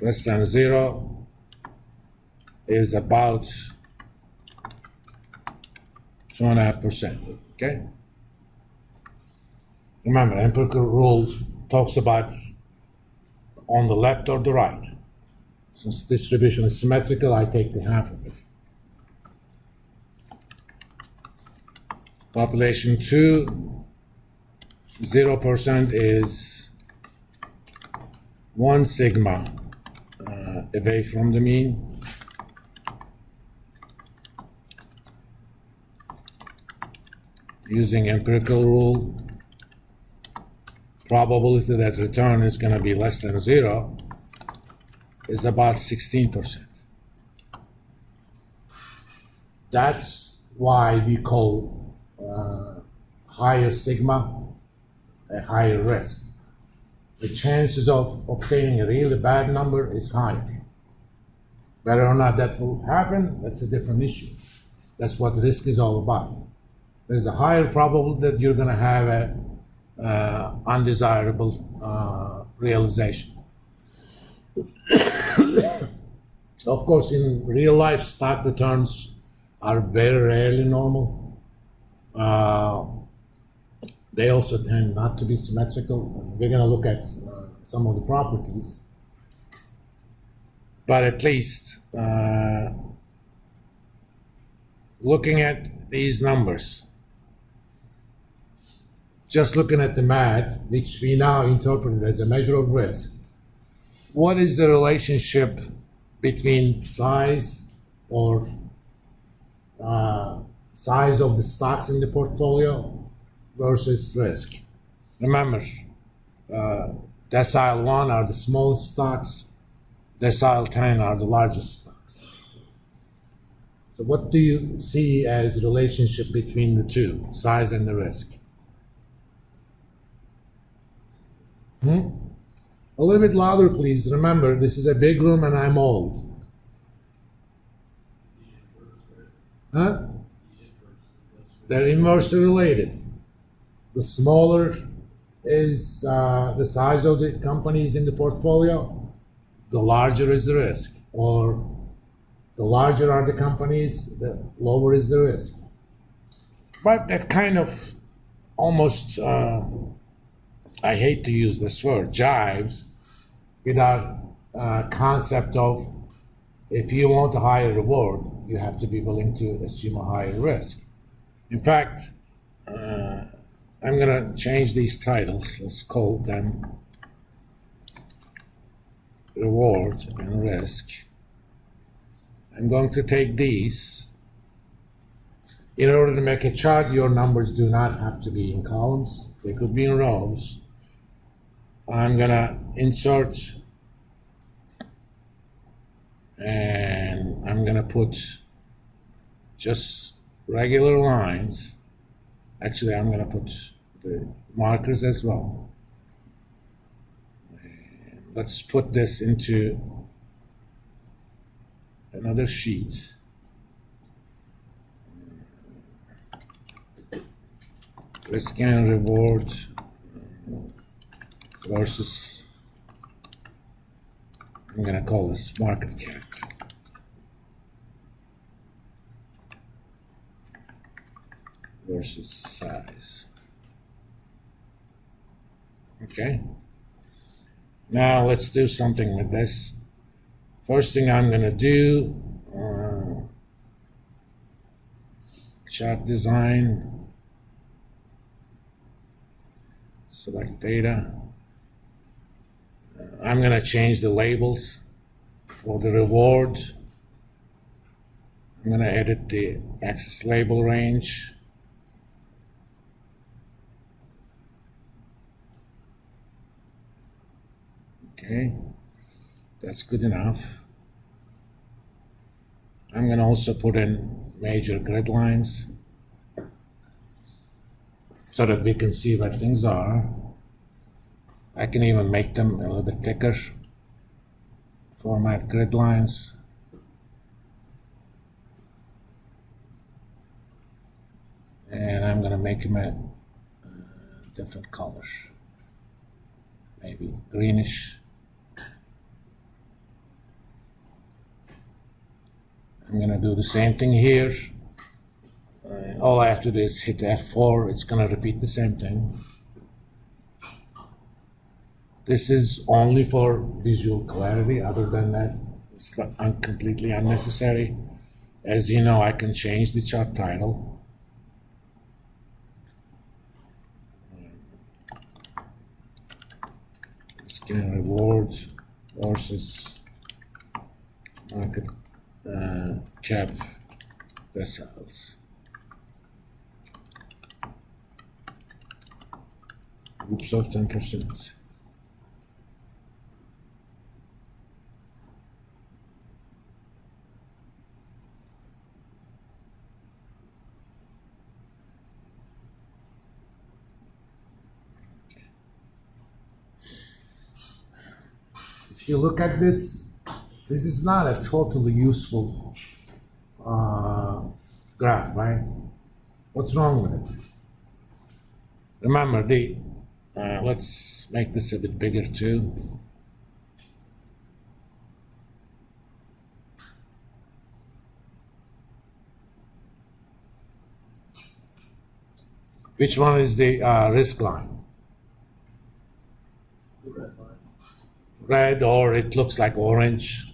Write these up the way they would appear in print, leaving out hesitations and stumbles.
less than 0 is about 2.5%. Okay? Remember, empirical rule talks about on the left or the right. Since the distribution is symmetrical, I take the half of it. Population 2, 0% is 1 sigma away from the mean. Using empirical rule, probability that return is going to be less than 0 is about 16%. That's why we call higher sigma a higher risk. The chances of obtaining a really bad number is higher. Whether or not that will happen, that's a different issue. That's what risk is all about. There's a higher probability that you're going to have a undesirable realization. Of course, in real life, stock returns are very rarely normal. They also tend not to be symmetrical. We're going to look at some of the properties. But at least looking at these numbers, just looking at the math, which we now interpret as a measure of risk, what is the relationship between size or size of the stocks in the portfolio versus risk? Remember, decile 1 are the smallest stocks, decile 10 are the largest stocks. So what do you see as the relationship between the two, size and the risk? A little bit louder, please. Remember, this is a big room and I'm old. Huh? They're inversely related. The smaller is the size of the companies in the portfolio, the larger is the risk. Or the larger are the companies, the lower is the risk. But that kind of almost, I hate to use this word, jives with our concept of if you want a higher reward, you have to be willing to assume a higher risk. In fact, I'm going to change these titles. Let's call them reward and risk. I'm going to take these. In order to make a chart, your numbers do not have to be in columns. They could be in rows. I'm going to insert and I'm going to put just regular lines. Actually, I'm going to put the markers as well. And let's put this into another sheet. Risk and reward versus, I'm going to call this market cap. Versus size. Okay. Now let's do something with this. First thing I'm going to do, chart design, select data. I'm going to change the labels for the reward. I'm going to edit the axis label range. Okay, that's good enough. I'm going to also put in major grid lines so that we can see where things are. I can even make them a little bit thicker. Format grid lines. And I'm going to make them a different color. Maybe greenish. I'm gonna do the same thing here. All I have to do is hit F4. It's gonna repeat the same thing. This is only for visual clarity. Other than that, it's completely unnecessary. As you know, I can change the chart title. Scan rewards versus market cap deciles. Groups of 10%. If you look at this, this is not a totally useful graph, right? What's wrong with it? Remember, let's make this a bit bigger too. Which one is the risk line? Red, or it looks like orange.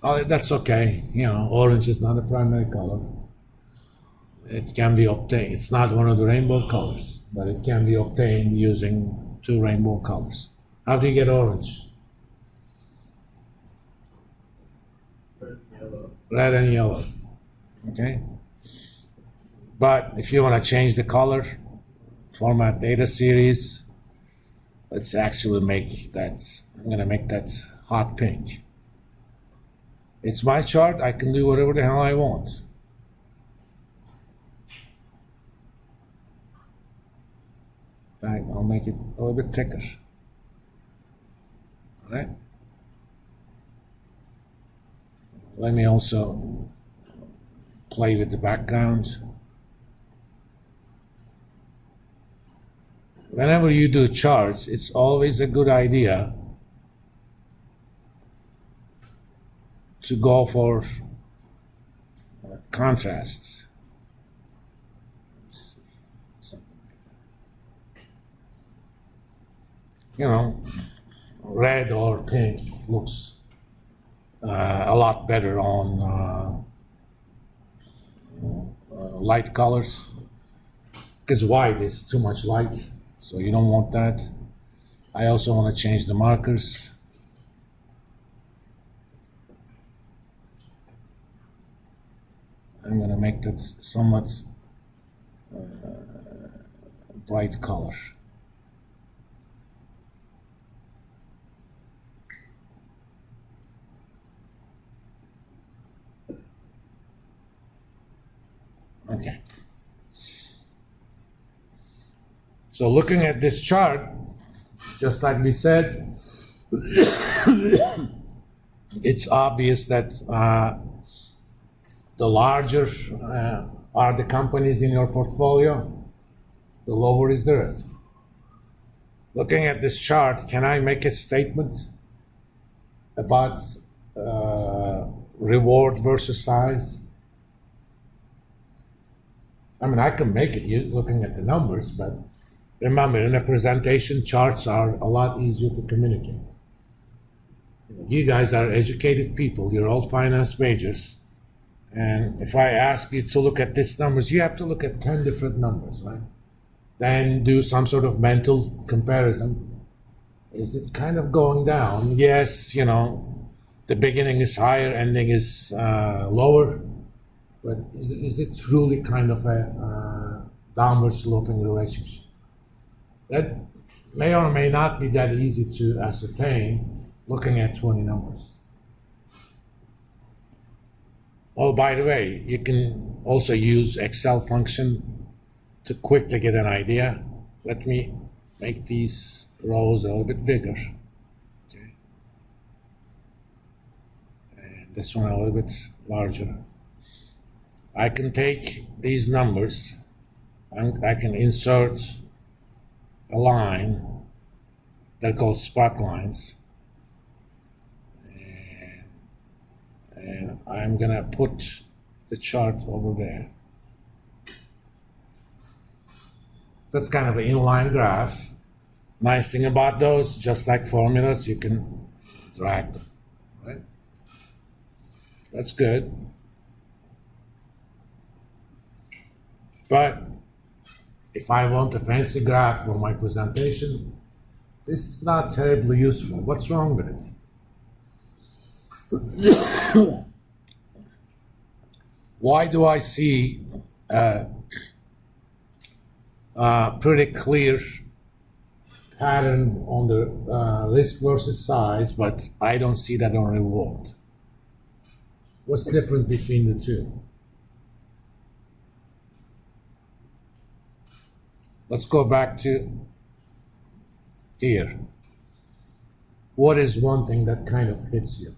Oh, that's okay. You know, orange is not a primary color. It can be obtained. It's not one of the rainbow colors, but it can be obtained using two rainbow colors. How do you get orange? Red and yellow. Okay. But if you want to change the color, format data series, let's actually make that, I'm going to make that hot pink. It's my chart. I can do whatever the hell I want. In fact, I'll make it a little bit thicker. All right. Let me also play with the background. Whenever you do charts, it's always a good idea to go for contrasts. Something like that. You know, red or pink looks a lot better on light colors, because white is too much light, so you don't want that. I also want to change the markers. I'm going to make that somewhat bright color. Okay. So looking at this chart, just like we said, it's obvious that the larger are the companies in your portfolio, the lower is the risk. Looking at this chart, can I make a statement about reward versus size? I mean, I can make it looking at the numbers, but remember, in a presentation, charts are a lot easier to communicate. You guys are educated people, you're all finance majors, and if I ask you to look at these numbers, you have to look at 10 different numbers, right? Then do some sort of mental comparison. Is it kind of going down? Yes, you know, the beginning is higher, ending is lower, but is it truly kind of a downward sloping relationship? That may or may not be that easy to ascertain looking at 20 numbers. Oh, by the way, you can also use Excel function to quickly get an idea. Let me make these rows a little bit bigger. Okay. And this one a little bit larger. I can take these numbers, and I can insert a line that goes spot lines, and I'm gonna put the chart over there. That's kind of an inline graph. Nice thing about those, just like formulas, you can drag them, right? That's good. But if I want a fancy graph for my presentation, this is not terribly useful. What's wrong with it? Why do I see pretty clear pattern on the risk versus size, but I don't see that on reward? What's different between the two? Let's go back to here. What is one thing that kind of hits you?